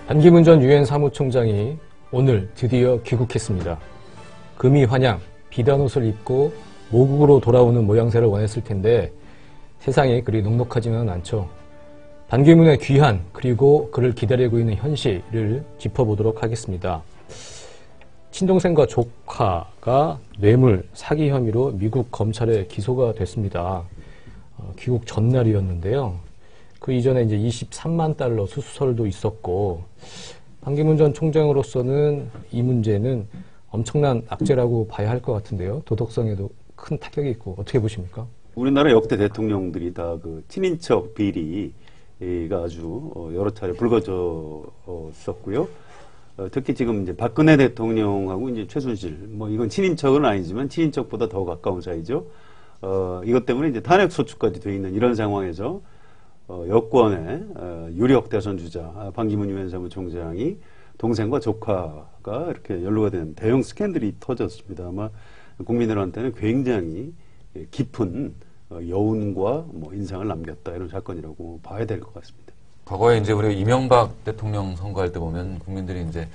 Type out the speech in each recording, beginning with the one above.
반기문 전 유엔 사무총장이 오늘 드디어 귀국했습니다. 금이 환양, 비단 옷을 입고 모국으로 돌아오는 모양새를 원했을 텐데 세상이 그리 녹록하지는 않죠. 반기문의 귀환, 그리고 그를 기다리고 있는 현실을 짚어보도록 하겠습니다. 친동생과 조카가 뇌물, 사기 혐의로 미국 검찰에 기소가 됐습니다. 귀국 전날이었는데요. 그 이전에 이제 23만 달러 수수설도 있었고, 반기문 전 총장으로서는 이 문제는 엄청난 악재라고 봐야 할 것 같은데요. 도덕성에도 큰 타격이 있고, 어떻게 보십니까? 우리나라 역대 대통령들이 다 그 친인척 비리가 아주 여러 차례 불거졌었고요. 특히 지금 이제 박근혜 대통령하고 이제 최순실, 뭐 이건 친인척은 아니지만 친인척보다 더 가까운 사이죠. 이것 때문에 이제 탄핵 소추까지 돼 있는 이런 상황에서 여권의 유력 대선 주자 반기문 유엔 사무총장이 동생과 조카가 이렇게 연루가 된 대형 스캔들이 터졌습니다. 아마 국민들한테는 굉장히 깊은 여운과 뭐 인상을 남겼다 이런 사건이라고 봐야 될 것 같습니다. 과거에 이제 우리 이명박 대통령 선거할 때 보면 국민들이 이제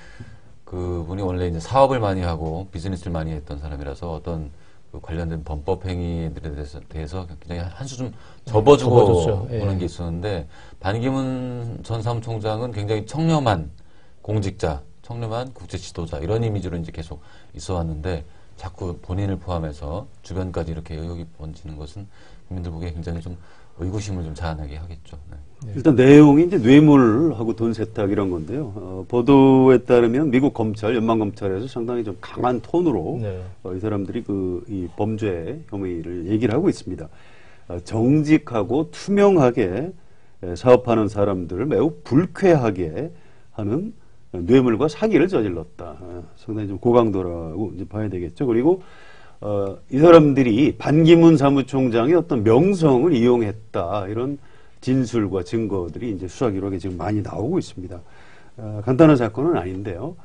그분이 원래 이제 사업을 많이 하고 비즈니스를 많이 했던 사람이라서 어떤 그 관련된 범법 행위들에 대해서 굉장히 한 수 좀 접어주고 보는 게 있었는데, 반기문 전 사무총장은 굉장히 청렴한 공직자, 청렴한 국제 지도자 이런 이미지로 이제 계속 있어 왔는데, 자꾸 본인을 포함해서 주변까지 이렇게 의혹이 번지는 것은 국민들 보기에 굉장히 좀 의구심을 좀 자아나게 하겠죠. 네. 일단 내용이 이제 뇌물하고 돈 세탁 이런 건데요. 보도에 따르면 미국 검찰, 연방검찰에서 상당히 좀 강한 톤으로 이 사람들이 이 범죄 혐의를 얘기를 하고 있습니다. 정직하고 투명하게 사업하는 사람들을 매우 불쾌하게 하는 뇌물과 사기를 저질렀다. 상당히 좀 고강도라고 이제 봐야 되겠죠. 그리고 이 사람들이 반기문 사무총장의 어떤 명성을 이용했다, 이런 진술과 증거들이 이제 수사 기록에 지금 많이 나오고 있습니다. 간단한 사건은 아닌데요.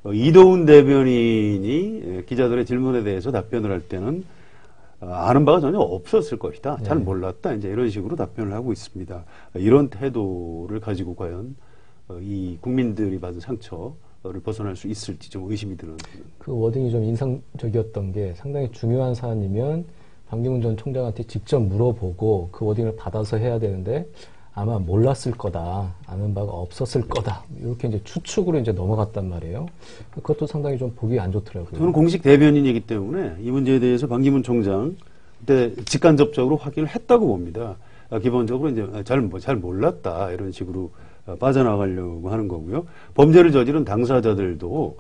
이도훈 대변인이 기자들의 질문에 대해서 답변을 할 때는 아는 바가 전혀 없었을 것이다. 잘 몰랐다. 이제 이런 식으로 답변을 하고 있습니다. 이런 태도를 가지고 과연 이 국민들이 받은 상처를 벗어날 수 있을지 좀 의심이 드는. 그 워딩이 좀 인상적이었던 게, 상당히 중요한 사안이면 반기문 전 총장한테 직접 물어보고 그 워딩을 받아서 해야 되는데 아마 몰랐을 거다, 아는 바가 없었을 거다, 이렇게 이제 추측으로 이제 넘어갔단 말이에요. 그것도 상당히 좀 보기 안 좋더라고요. 저는 공식 대변인이기 때문에 이 문제에 대해서 반기문 총장 그때 직간접적으로 확인을 했다고 봅니다. 기본적으로 이제 잘 몰랐다, 이런 식으로 빠져나가려고 하는 거고요. 범죄를 저지른 당사자들도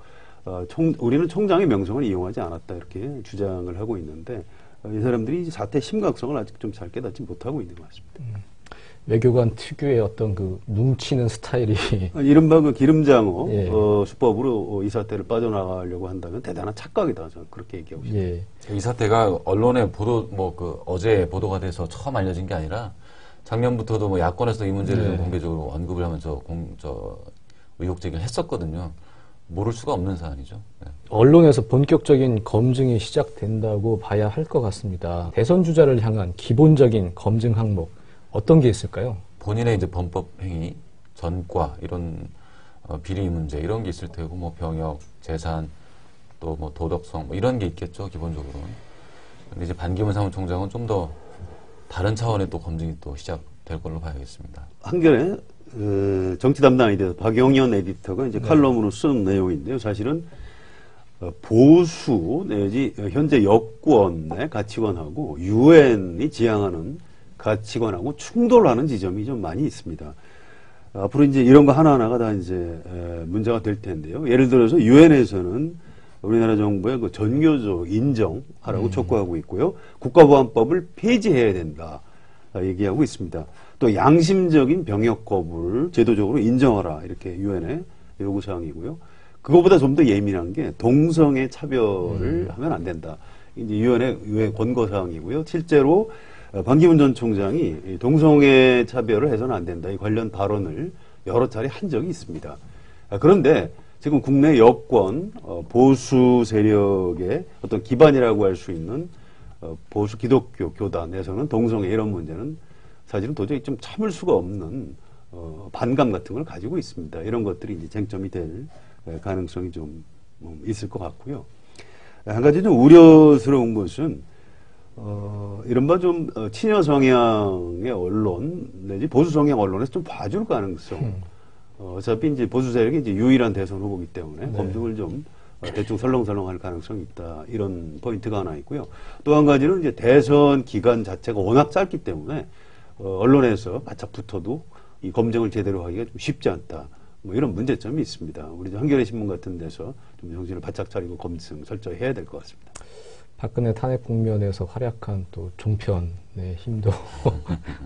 우리는 총장의 명성을 이용하지 않았다, 이렇게 주장을 하고 있는데, 이 사람들이 사태 심각성을 아직 좀 잘 깨닫지 못하고 있는 것 같습니다. 외교관 특유의 어떤 그 뭉치는 스타일이 이른바 그 기름장어 수법으로 이 사태를 빠져나가려고 한다면 대단한 착각이다, 저는 그렇게 얘기하고 싶습니다. 이 사태가 언론에 어제 보도가 돼서 처음 알려진 게 아니라 작년부터도 뭐 야권에서 이 문제를 좀 공개적으로 언급을 하면서 의혹 제기를 했었거든요. 모를 수가 없는 사안이죠. 언론에서 본격적인 검증이 시작된다고 봐야 할 것 같습니다. 대선 주자를 향한 기본적인 검증 항목, 어떤 게 있을까요? 본인의 이제 범법 행위, 전과, 이런 비리 문제 이런 게 있을 테고, 뭐 병역, 재산, 또 뭐 도덕성, 뭐 이런 게 있겠죠, 기본적으로는. 근데 이제 반기문 사무총장은 좀 더 다른 차원의 또 검증이 또 시작될 걸로 봐야겠습니다. 한겨레 정치 담당 에디터 박영현 에디터가 이제 칼럼으로 쓴 내용인데요. 사실은 보수 내지 현재 여권의 가치관하고 유엔이 지향하는 가치관하고 충돌하는 지점이 좀 많이 있습니다. 앞으로 이제 이런 거 하나하나가 다 이제 문제가 될 텐데요. 예를 들어서 유엔에서는 우리나라 정부의 그 전교조 인정하라고 촉구하고 있고요. 국가보안법을 폐지해야 된다 얘기하고 있습니다. 또 양심적인 병역 거부를 제도적으로 인정하라, 이렇게 유엔의 요구사항이고요. 그거보다 좀 더 예민한 게 동성애 차별을 하면 안 된다. 이제 유엔의 권고사항이고요. 실제로 반기문 전 총장이 동성애 차별을 해서는 안 된다, 이 관련 발언을 여러 차례 한 적이 있습니다. 그런데 지금 국내 여권 보수 세력의 어떤 기반이라고 할 수 있는 보수 기독교 교단에서는 동성애 이런 문제는 사실은 도저히 좀 참을 수가 없는 반감 같은 걸 가지고 있습니다. 이런 것들이 이제 쟁점이 될 가능성이 좀 있을 것 같고요. 한 가지 좀 우려스러운 것은 이른바 좀 친여 성향의 언론 내지 보수 성향 언론에서 좀 봐줄 가능성. 어차피 이제 보수 세력이 이제 유일한 대선 후보이기 때문에 네. 검증을 좀 대충 설렁설렁할 가능성이 있다. 이런 포인트가 하나 있고요. 또 한 가지는 이제 대선 기간 자체가 워낙 짧기 때문에 언론에서 바짝 붙어도 이 검증을 제대로 하기가 좀 쉽지 않다. 뭐 이런 문제점이 있습니다. 우리 한겨레 신문 같은 데서 좀 정신을 바짝 차리고 검증 철저히 해야 될 것 같습니다. 박근혜 탄핵 국면에서 활약한 또 종편의 힘도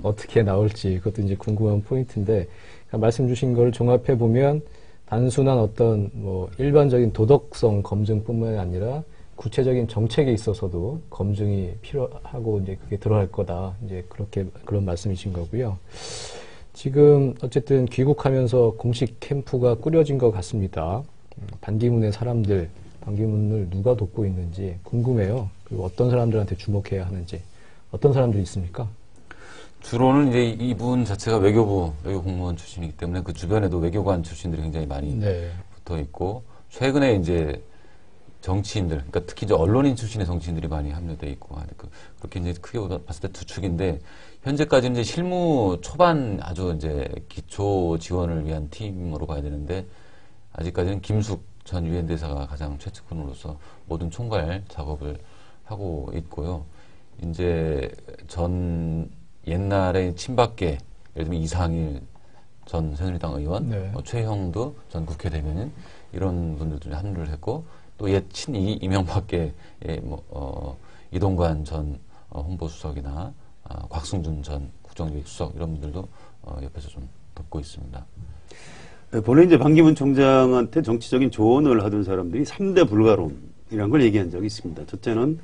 어떻게 나올지 그것도 이제 궁금한 포인트인데 그러니까 말씀 주신 걸 종합해 보면 단순한 어떤 뭐 일반적인 도덕성 검증뿐만 아니라 구체적인 정책에 있어서도 검증이 필요하고 이제 그게 들어갈 거다. 이제 그런 말씀이신 거고요. 지금 어쨌든 귀국하면서 공식 캠프가 꾸려진 것 같습니다. 반기문의 사람들, 반기문을 누가 돕고 있는지 궁금해요. 그리고 어떤 사람들한테 주목해야 하는지 어떤 사람들이 있습니까? 주로는 이제 이분 자체가 외교부 공무원 출신이기 때문에 그 주변에도 외교관 출신들이 굉장히 많이 네. 붙어 있고 최근에 이제 정치인들, 그러니까 특히 이제 언론인 출신의 정치인들이 많이 합류돼 있고 그렇게 이제 크게 봤을 때 두 축인데 현재까지는 이제 실무 초반 아주 이제 기초 지원을 위한 팀으로 가야 되는데 아직까지는 김숙 전 유엔 대사가 가장 최측근으로서 모든 총괄 작업을 하고 있고요. 이제 옛날에 친박계 예를 들면 이상일 전 새누리당 의원, 네. 최형두 전 국회 대변인 이런 분들도 합류를 했고 또 옛 이명박계 이동관 전 홍보수석이나 곽승준 전 국정기획수석 이런 분들도 옆에서 좀 돕고 있습니다. 본래 이제 반기문 총장한테 정치적인 조언을 하던 사람들이 3대 불가론이라는 걸 얘기한 적이 있습니다. 첫째는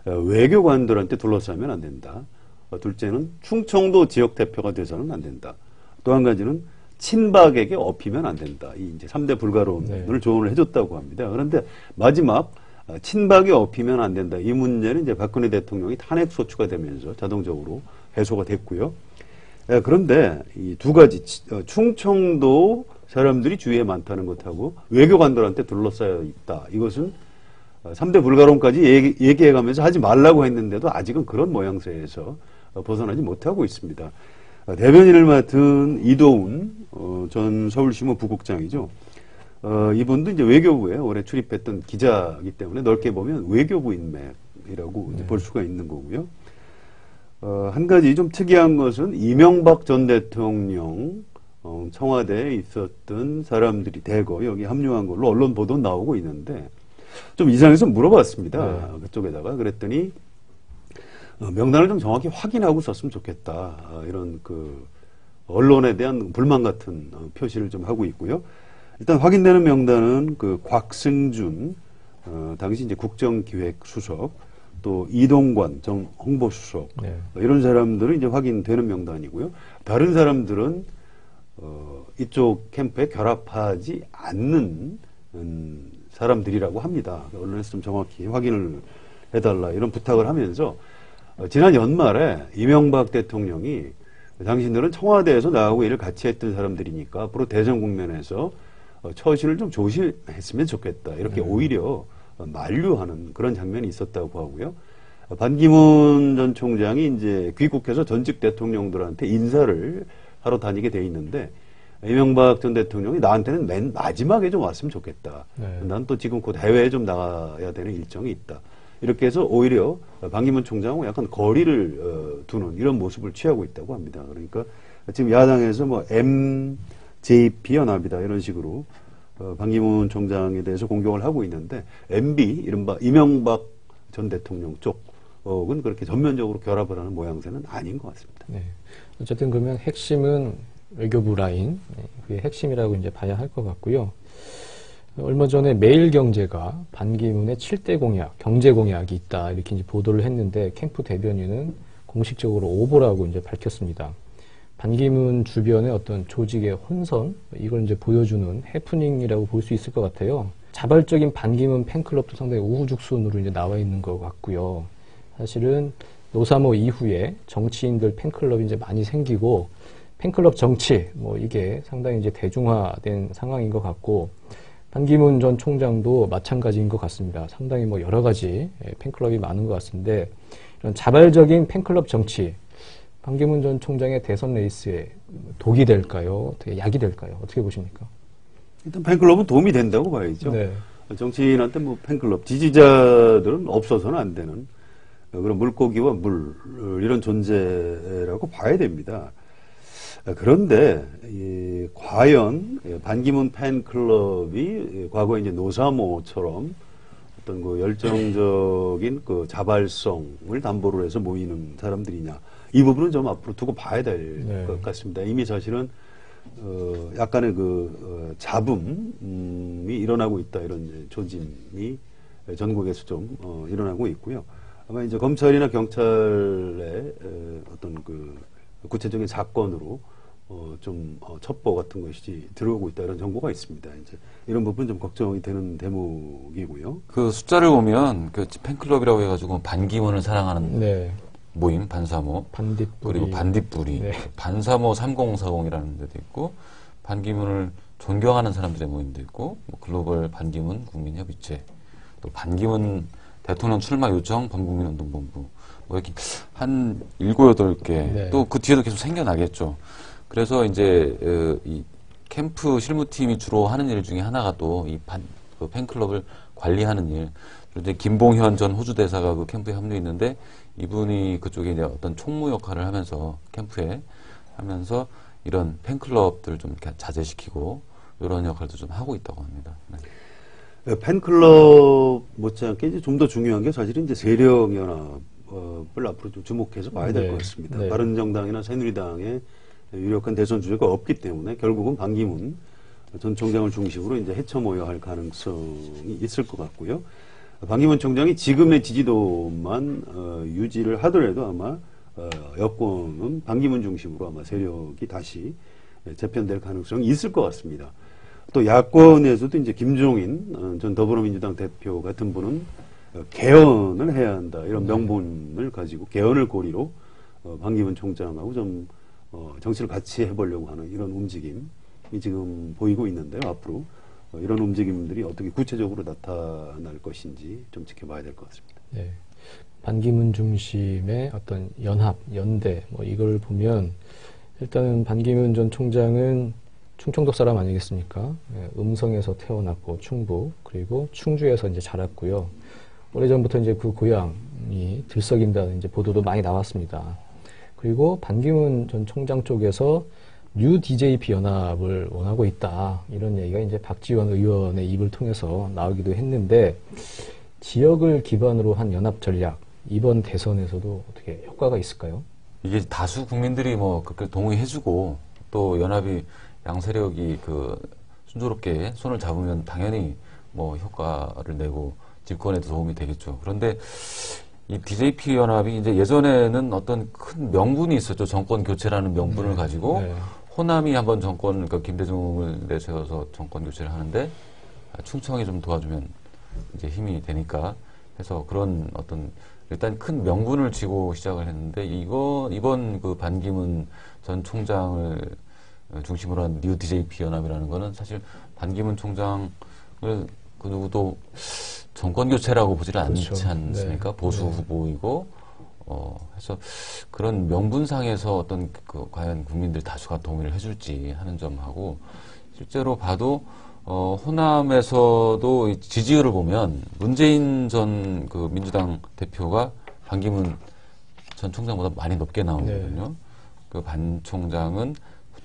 외교관들한테 둘러싸면 안 된다. 둘째는 충청도 지역 대표가 돼서는 안 된다. 또 한 가지는 친박에게 업히면 안 된다. 이 이제 3대 불가론을 네. 조언을 해줬다고 합니다. 그런데 마지막 친박에 업히면 안 된다. 이 문제는 이제 박근혜 대통령이 탄핵 소추가 되면서 자동적으로 해소가 됐고요. 그런데 이 두 가지 충청도 사람들이 주위에 많다는 것하고 외교관들한테 둘러싸여 있다. 이것은 3대 불가론까지 얘기해가면서 하지 말라고 했는데도 아직은 그런 모양새에서 벗어나지 못하고 있습니다. 대변인을 맡은 이도훈 전 서울신문 부국장이죠. 이분도 이제 외교부에 올해 출입했던 기자이기 때문에 넓게 보면 외교부 인맥이라고 이제 볼 수가 있는 거고요. 한 가지 좀 특이한 것은 이명박 전 대통령 청와대에 있었던 사람들이 대거 여기 합류한 걸로 언론 보도 나오고 있는데 좀 이상해서 물어봤습니다. 네. 그쪽에다가 그랬더니 명단을 좀 정확히 확인하고 썼으면 좋겠다. 이런 그 언론에 대한 불만 같은 표시를 좀 하고 있고요. 일단 확인되는 명단은 그 곽승준 당시 이제 국정기획수석 또 이동관 전 홍보수석 네. 이런 사람들은 이제 확인되는 명단이고요. 다른 사람들은 이쪽 캠프에 결합하지 않는 사람들이라고 합니다. 언론에서 좀 정확히 확인을 해달라 이런 부탁을 하면서 지난 연말에 이명박 대통령이 당신들은 청와대에서 나하고 일을 같이 했던 사람들이니까 앞으로 대선 국면에서 처신을 좀 조심했으면 좋겠다. 이렇게 오히려 만류하는 그런 장면이 있었다고 하고요. 반기문 전 총장이 이제 귀국해서 전직 대통령들한테 인사를 하러 다니게 돼 있는데 이명박 전 대통령이 나한테는 맨 마지막에 좀 왔으면 좋겠다. 네. 난 또 지금 곧 해외에 좀 나가야 되는 일정이 있다. 이렇게 해서 오히려 반기문 총장하고 약간 거리를 두는 이런 모습을 취하고 있다고 합니다. 그러니까 지금 야당에서 뭐 MJP 연합이다 이런 식으로 반기문 총장에 대해서 공격을 하고 있는데 MB 이른바 이명박 전 대통령 쪽은 그렇게 전면적으로 결합을 하는 모양새는 아닌 것 같습니다. 네. 어쨌든 그러면 핵심은 외교부 라인, 그게 핵심이라고 이제 봐야 할 것 같고요. 얼마 전에 매일경제가 반기문의 7대 공약, 경제 공약이 있다 이렇게 이제 보도를 했는데 캠프 대변인은 공식적으로 오보라고 이제 밝혔습니다. 반기문 주변의 어떤 조직의 혼선 이걸 이제 보여주는 해프닝이라고 볼 수 있을 것 같아요. 자발적인 반기문 팬클럽도 상당히 우후죽순으로 이제 나와 있는 것 같고요. 사실은 노사모 이후에 정치인들 팬클럽이 이제 많이 생기고 팬클럽 정치, 뭐 이게 상당히 이제 대중화된 상황인 것 같고, 반기문 전 총장도 마찬가지인 것 같습니다. 상당히 뭐 여러 가지 팬클럽이 많은 것 같은데, 이런 자발적인 팬클럽 정치, 반기문 전 총장의 대선 레이스에 독이 될까요? 어떻게 약이 될까요? 어떻게 보십니까? 일단 팬클럽은 도움이 된다고 봐야죠. 네. 정치인한테 뭐 팬클럽, 지지자들은 없어서는 안 되는 그런 물고기와 물, 이런 존재라고 봐야 됩니다. 그런데 과연 반기문 팬클럽이 과거에 이제 노사모처럼 어떤 그 열정적인 그 자발성을 담보로 해서 모이는 사람들이냐, 이 부분은 좀 앞으로 두고 봐야 될 것 같습니다. 이미 사실은 약간의 잡음이 일어나고 있다, 이런 조짐이 전국에서 좀 일어나고 있고요. 아마 이제 검찰이나 경찰의 어떤 그 구체적인 사건으로 첩보 같은 것이 들어오고 있다, 이런 정보가 있습니다. 이제 이런 부분 좀 걱정이 되는 대목이고요. 그 숫자를 보면 그 팬클럽이라고 해가지고 반기문을 사랑하는 네. 모임 반사모, 반딧불이. 그리고 반딧불이, 네. 반사모 3040이라는 데도 있고, 반기문을 존경하는 사람들의 모임도 있고, 뭐 글로벌 반기문 국민협의체, 또 반기문 대통령 출마 요청 범국민운동본부, 뭐 이렇게 한 7, 8개, 네. 또 그 뒤에도 계속 생겨나겠죠. 그래서 이제 이 캠프 실무팀이 주로 하는 일 중에 하나가 또 이 그 팬클럽을 관리하는 일. 그런데 김봉현 전 호주 대사가 그 캠프에 합류했는데, 이분이 그쪽에 이제 어떤 총무 역할을 하면서 캠프에 하면서 이런 팬클럽들을 좀 이렇게 자제시키고 이런 역할도 좀 하고 있다고 합니다. 네. 팬클럽 못지않게 이제 좀 더 중요한 게 사실은 이제 세력연합을 앞으로 좀 주목해서 봐야 될 것 같습니다. 네. 바른정당이나 새누리당의 유력한 대선 주자가 없기 때문에 결국은 반기문 전 총장을 중심으로 이제 헤쳐모여야 할 가능성이 있을 것 같고요. 반기문 총장이 지금의 지지도만 유지를 하더라도 아마 여권은 반기문 중심으로 아마 세력이 다시 재편될 가능성이 있을 것 같습니다. 또 야권에서도 이제 김종인 전 더불어민주당 대표 같은 분은 개헌을 해야 한다, 이런 명분을 가지고 개헌을 고리로 반기문 총장하고 좀 정치를 같이 해보려고 하는 이런 움직임이 지금 보이고 있는데요. 앞으로 이런 움직임들이 어떻게 구체적으로 나타날 것인지 좀 지켜봐야 될 것 같습니다. 네. 반기문 중심의 어떤 연합, 연대, 뭐 이걸 보면 일단은 반기문 전 총장은 충청도 사람 아니겠습니까? 음성에서 태어났고 충북, 그리고 충주에서 이제 자랐고요. 오래전부터 이제 그 고향이 들썩인다는 이제 보도도 많이 나왔습니다. 그리고 반기문 전 총장 쪽에서 뉴 DJP 연합을 원하고 있다, 이런 얘기가 이제 박지원 의원의 입을 통해서 나오기도 했는데, 지역을 기반으로 한 연합 전략, 이번 대선에서도 어떻게 효과가 있을까요? 이게 다수 국민들이 뭐 그렇게 동의해주고, 또 연합이 양세력이 그 순조롭게 손을 잡으면 당연히 뭐 효과를 내고 집권에도 도움이 되겠죠. 그런데 이 DJP 연합이 이제 예전에는 어떤 큰 명분이 있었죠. 정권 교체라는 명분을 가지고 호남이 한번 정권, 그러니까 김대중을 내세워서 정권 교체를 하는데 충청이 좀 도와주면 이제 힘이 되니까 해서 그런 어떤 일단 큰 명분을 쥐고 시작을 했는데, 이번 그 반기문 전 총장을 중심으로 한 뉴 DJP 연합이라는 거는 사실 반기문 총장을 그 누구도 정권 교체라고 보지를 그렇죠. 않지 않습니까? 네. 보수 후보이고, 해서 그런 명분상에서 어떤 그 과연 국민들 다수가 동의를 해줄지 하는 점하고, 실제로 봐도 호남에서도 이 지지율을 보면 문재인 전 그 민주당 대표가 반기문 전 총장보다 많이 높게 나오거든요. 네. 그 반 총장은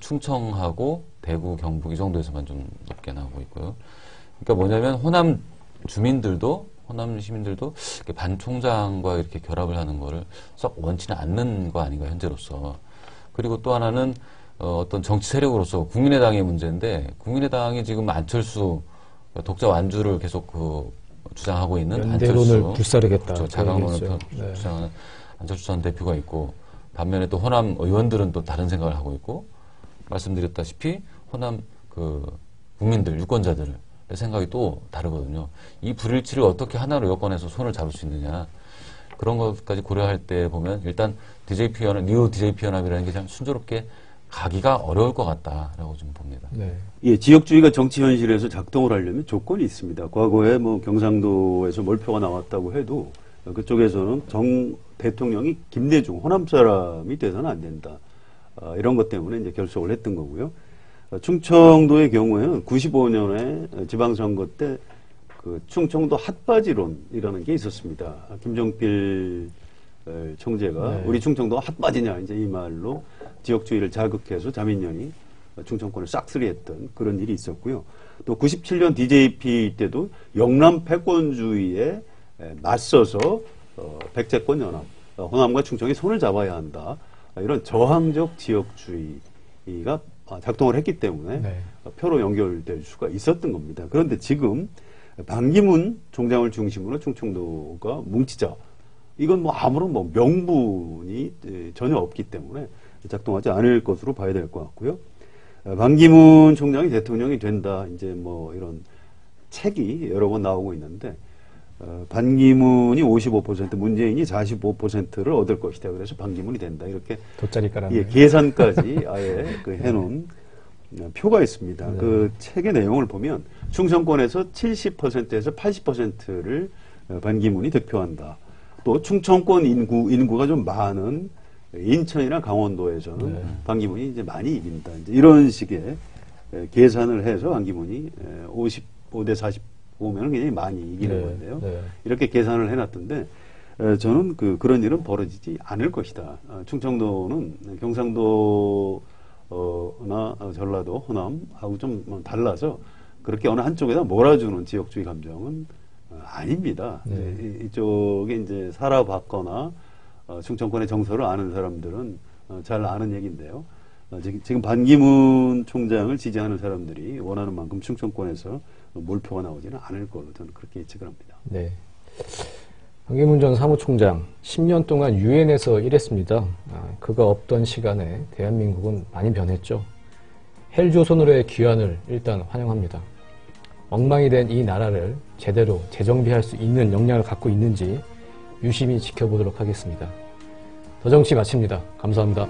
충청하고 대구, 경북 이 정도에서만 좀 높게 나오고 있고요. 그러니까 뭐냐면 호남 주민들도, 호남 시민들도 반 총장과 이렇게 결합을 하는 거를 썩 원치는 않는 거 아닌가, 현재로서. 그리고 또 하나는 어떤 정치 세력으로서 국민의당의 문제인데, 국민의당이 지금 안철수 독자 완주를 계속 주장하고 있는 연대론을 안철수, 불사르겠다. 그렇죠. 자강론을 네. 주장하는 안철수 전 대표가 있고, 반면에 또 호남 의원들은 또 다른 생각을 하고 있고, 말씀드렸다시피 호남 그 국민들, 유권자들의 생각이 또 다르거든요. 이 불일치를 어떻게 하나로 여권에서 손을 잡을 수 있느냐, 그런 것까지 고려할 때 보면 일단 DJP 연합, 뉴 DJP 연합이라는 게 참 순조롭게 가기가 어려울 것 같다라고 좀 봅니다. 네. 예, 지역주의가 정치 현실에서 작동을 하려면 조건이 있습니다. 과거에 뭐 경상도에서 몰표가 나왔다고 해도 그쪽에서는 정 대통령이 김대중 호남 사람이 돼서는 안 된다. 이런 것 때문에 이제 결속을 했던 거고요. 충청도의 경우에는 95년에 지방선거 때 그 충청도 핫바지론이라는 게 있었습니다. 김종필 총재가 네. 우리 충청도가 핫바지냐 이제 이 말로 지역주의를 자극해서 자민련이 충청권을 싹쓸이했던 그런 일이 있었고요. 또 97년 DJP 때도 영남 패권주의에 맞서서 백제권 연합, 호남과 충청이 손을 잡아야 한다. 이런 저항적 지역주의가 작동을 했기 때문에 네. 표로 연결될 수가 있었던 겁니다. 그런데 지금 반기문 총장을 중심으로 충청도가 뭉치자. 이건 뭐 아무런 뭐 명분이 전혀 없기 때문에 작동하지 않을 것으로 봐야 될 것 같고요. 반기문 총장이 대통령이 된다. 이제 뭐 이런 책이 여러 번 나오고 있는데 반기문이 55%, 문재인이 45%를 얻을 것이다. 그래서 반기문이 된다. 이렇게 돗자리 깔았네. 예, 계산까지 아예 그 해놓은 표가 있습니다. 네. 그 책의 내용을 보면 충청권에서 70%에서 80%를 반기문이 득표한다. 또 충청권 인구가 좀 많은 인천이나 강원도에서는 네. 반기문이 이제 많이 이긴다. 이제 이런 식의 계산을 해서 반기문이 55대 45면은 굉장히 많이 이기는 네. 건데요. 네. 이렇게 계산을 해놨던데 저는 그런 일은 벌어지지 않을 것이다. 충청도는 경상도나 전라도, 호남하고 좀 달라서 그렇게 어느 한쪽에다 몰아주는 지역주의 감정은 아닙니다. 네. 이쪽에 이제 살아봤거나 충청권의 정서를 아는 사람들은 잘 아는 얘기인데요. 지금 반기문 총장을 지지하는 사람들이 원하는 만큼 충청권에서 몰표가 나오지는 않을 걸로 저는 그렇게 예측을 합니다. 네. 반기문 전 사무총장 10년 동안 유엔에서 일했습니다. 그가 없던 시간에 대한민국은 많이 변했죠. 헬조선으로의 귀환을 일단 환영합니다. 엉망이 된 이 나라를 제대로 재정비할 수 있는 역량을 갖고 있는지 유심히 지켜보도록 하겠습니다. 더 정치 마칩니다. 감사합니다.